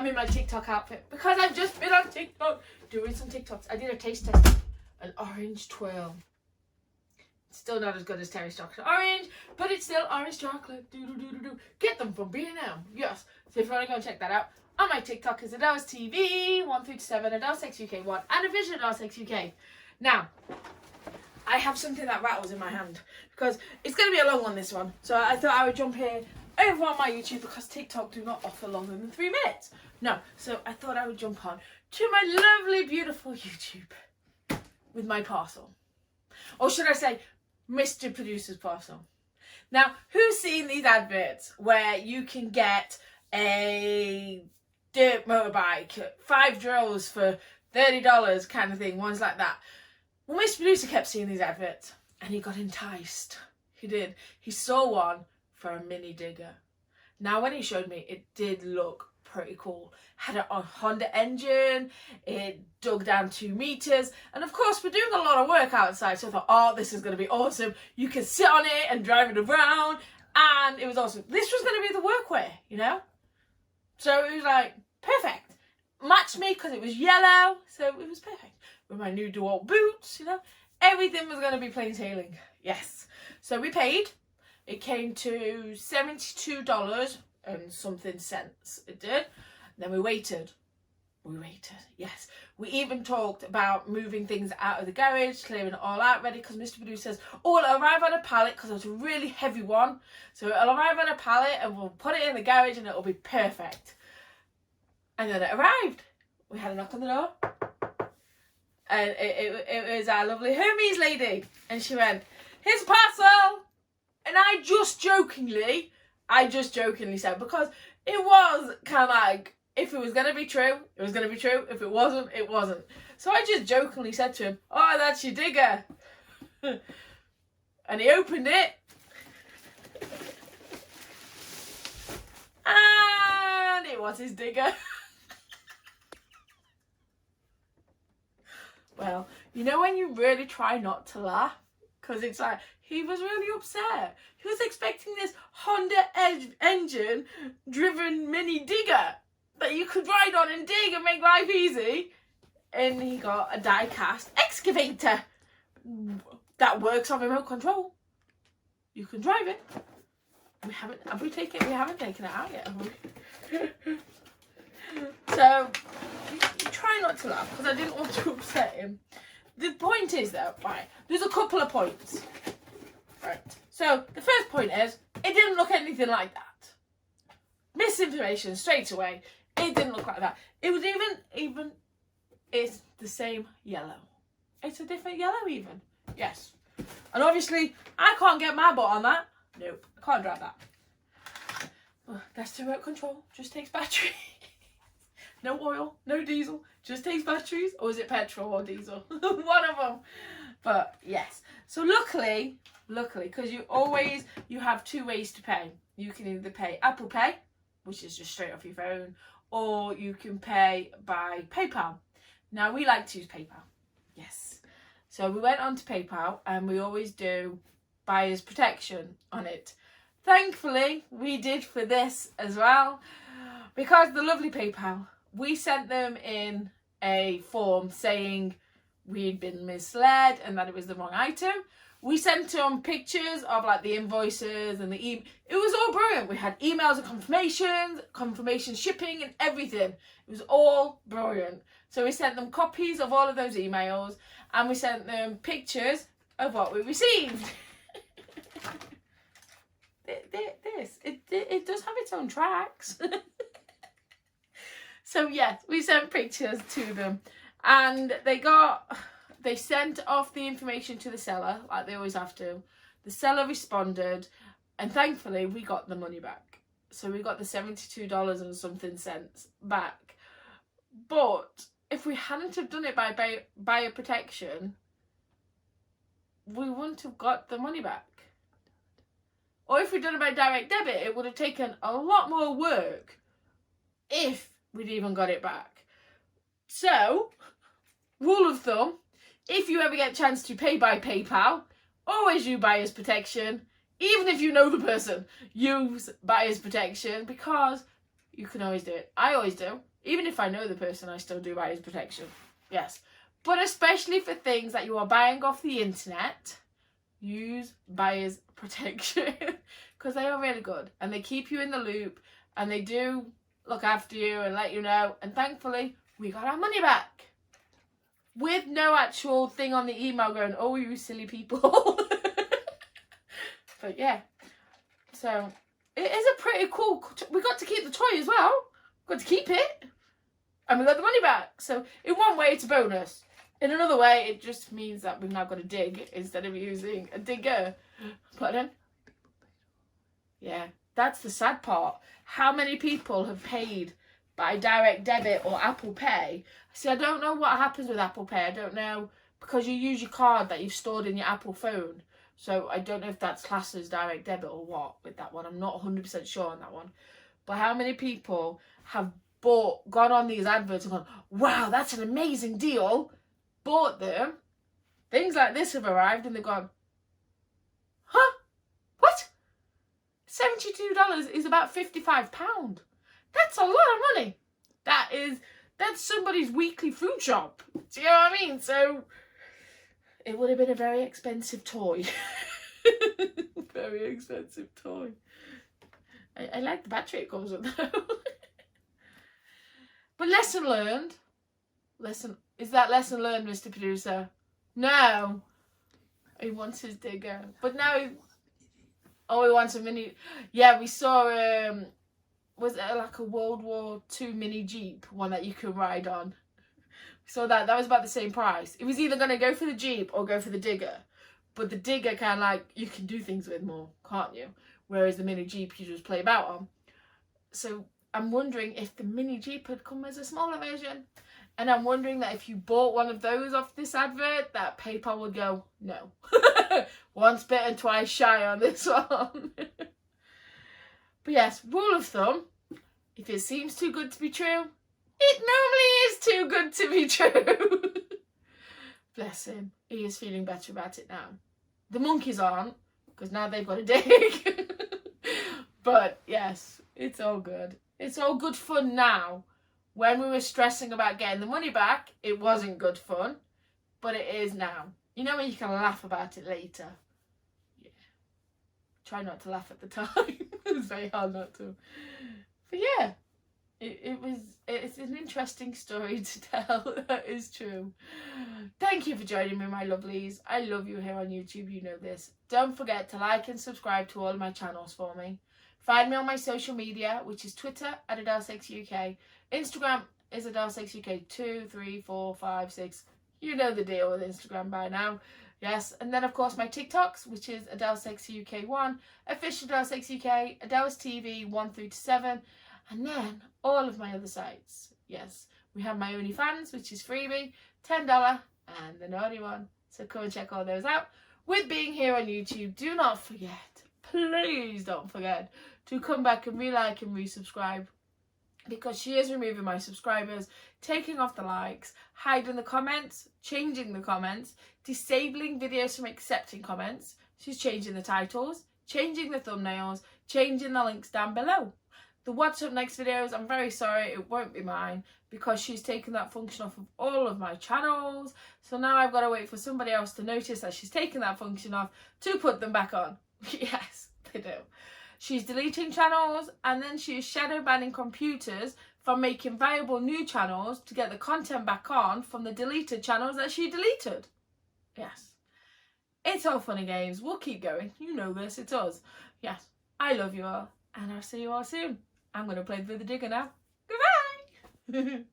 in my TikTok outfit because I've just been on TikTok doing some TikToks. I did a taste test. An orange twirl. It's still not as good as Terry's chocolate orange, but it's still orange chocolate. Get them from B&M. Yes. So if you want to go and check that out, on my TikTok is Adeles TV 137, Adelesexyuk 1, and a Vision Adelesexyuk. Now, I have something that rattles in my hand because it's going to be a long one, this one. So I thought I would jump here over on my YouTube because TikTok do not offer longer than 3 minutes. No, so I thought I would jump on to my lovely, beautiful YouTube with my parcel. Or should I say, Mr. Producer's parcel. Now, who's seen these adverts where you can get a dirt motorbike, 5 drills for $30 kind of thing, ones like that? Well, Mr. Producer kept seeing these adverts and he got enticed. He did. He saw one for a mini digger. Now, when he showed me, it did look pretty cool. Had a Honda engine, it dug down 2 meters, and of course we're doing a lot of work outside, so I thought, oh, this is going to be awesome. You can sit on it and drive it around, and it was awesome. This was going to be the workwear, you know? So it was like, perfect. Matched me because it was yellow, so it was perfect. With my new DeWalt boots, you know? Everything was going to be plain sailing. Yes. So we paid. It came to $72 and something cents. It did. Then we waited. Yes. We even talked about moving things out of the garage, clearing it all out ready, because Mr. Producer says, oh, it'll arrive on a pallet because it's a really heavy one. So it'll arrive on a pallet and we'll put it in the garage and it'll be perfect. And then it arrived. We had a knock on the door. And it was our lovely Hermes lady. And she went, here's a parcel. And I just jokingly said, because it was kind of like, if it was going to be true, it was going to be true. If it wasn't, it wasn't. So I just jokingly said to him, oh, that's your digger. And he opened it. And it was his digger. Well, you know when you really try not to laugh? Because it's like, he was really upset. He was expecting this Honda engine driven mini digger that you could ride on and dig and make life easy. And he got a die-cast excavator that works on remote control. You can drive it. We haven't taken it out yet, have we? So you try not to laugh because I didn't want to upset him. The point is though, right, there's a couple of points. Right. So the first point is it didn't look anything like that. Misinformation straight away. It didn't look like that. It was even it's the same yellow. It's a different yellow even. Yes. And obviously I can't get my butt on that. Nope. I can't drive that. Well, that's the remote control. Just takes battery. No oil, no diesel, just takes batteries. Or is it petrol or diesel? One of them. But yes. So luckily, because you have 2 ways to pay. You can either pay Apple Pay, which is just straight off your phone, or you can pay by PayPal. Now we like to use PayPal. Yes. So we went on to PayPal and we always do buyer's protection on it. Thankfully, we did for this as well, because the lovely PayPal, we sent them in a form saying we'd been misled and that it was the wrong item. We sent them pictures of like the invoices and the email. It was all brilliant. We had emails and confirmation shipping and everything. It was all brilliant. So we sent them copies of all of those emails and we sent them pictures of what we received. It does have its own tracks. So yes, we sent pictures to them and they sent off the information to the seller like they always have to. The seller responded and thankfully we got the money back. So we got the $72 and something cents back. But if we hadn't have done it by buyer protection, we wouldn't have got the money back. Or if we'd done it by direct debit, it would have taken a lot more work if we'd even got it back. So, rule of thumb, if you ever get a chance to pay by PayPal, always use buyer's protection. Even if you know the person, use buyer's protection because you can always do it. I always do. Even if I know the person, I still do buyer's protection. Yes. But especially for things that you are buying off the internet, use buyer's protection. Because they are really good. And they keep you in the loop. And they do look after you and let you know. And thankfully, we got our money back. With no actual thing on the email going, oh, you silly people. But yeah. So, it is a pretty cool... We got to keep the toy as well. We got to keep it. And we got the money back. So, in one way, it's a bonus. In another way, it just means that we've now got to dig instead of using a digger. Pardon? Yeah, that's the sad part. How many people have paid by direct debit or Apple Pay? See, I don't know what happens with Apple Pay. I don't know, because you use your card that you've stored in your Apple phone. So I don't know if that's classed as direct debit or what with that one. I'm not 100% sure on that one. But how many people have gone on these adverts and gone, wow, that's an amazing deal, bought them, things like this have arrived and they've gone, huh? What? $72 is about £55. That's a lot of money. That's somebody's weekly food shop. Do you know what I mean? So it would have been a very expensive toy. Very expensive toy. I like the battery it comes with though. But lesson learned. Is that lesson learned, Mr. Producer? No. He wants his digger. But now he wants a mini. Yeah, we saw was it like a World War II mini Jeep, one that you can ride on? We saw that was about the same price. It was either gonna go for the Jeep or go for the digger. But the digger kind of like, you can do things with more, can't you? Whereas the mini Jeep you just play about on. So I'm wondering if the mini Jeep had come as a smaller version. And I'm wondering that if you bought one of those off this advert, that PayPal would go, no. Once bitten, twice shy on this one. But yes, rule of thumb, if it seems too good to be true, it normally is too good to be true. Bless him. He is feeling better about it now. The monkeys aren't, because now they've got to dig. But yes, it's all good. It's all good fun now. When we were stressing about getting the money back, it wasn't good fun. But it is now. You know when you can laugh about it later? Yeah. Try not to laugh at the time. It's very hard not to. But yeah. It's an interesting story to tell. That is true. Thank you for joining me, my lovelies. I love you here on YouTube, you know this. Don't forget to like and subscribe to all of my channels for me. Find me on my social media, which is Twitter at Adelesexyuk. Instagram is Adelesexyuk 2, 3, 4, 5, 6. You know the deal with Instagram by now. Yes, and then of course my TikToks, which is Adelesexyuk 1, official Adelesexyuk, Adeles TV 1 through to 7. And then all of my other sites. Yes, we have my OnlyFans, which is freebie, $10, and the naughty one. So come and check all those out. With being here on YouTube, do not forget, please don't forget, to come back and re-like and resubscribe. Because she is removing my subscribers, taking off the likes, hiding the comments, changing the comments, disabling videos from accepting comments. She's changing the titles, changing the thumbnails, changing the links down below. The what's up next videos, I'm very sorry, it won't be mine because she's taken that function off of all of my channels. So now I've got to wait for somebody else to notice that she's taken that function off to put them back on. Yes, they do. She's deleting channels and then she is shadow banning computers from making viable new channels to get the content back on from the deleted channels that she deleted. Yes. It's all fun and games. We'll keep going. You know this, it's us. Yes. I love you all and I'll see you all soon. I'm going to play with the digger now. Goodbye!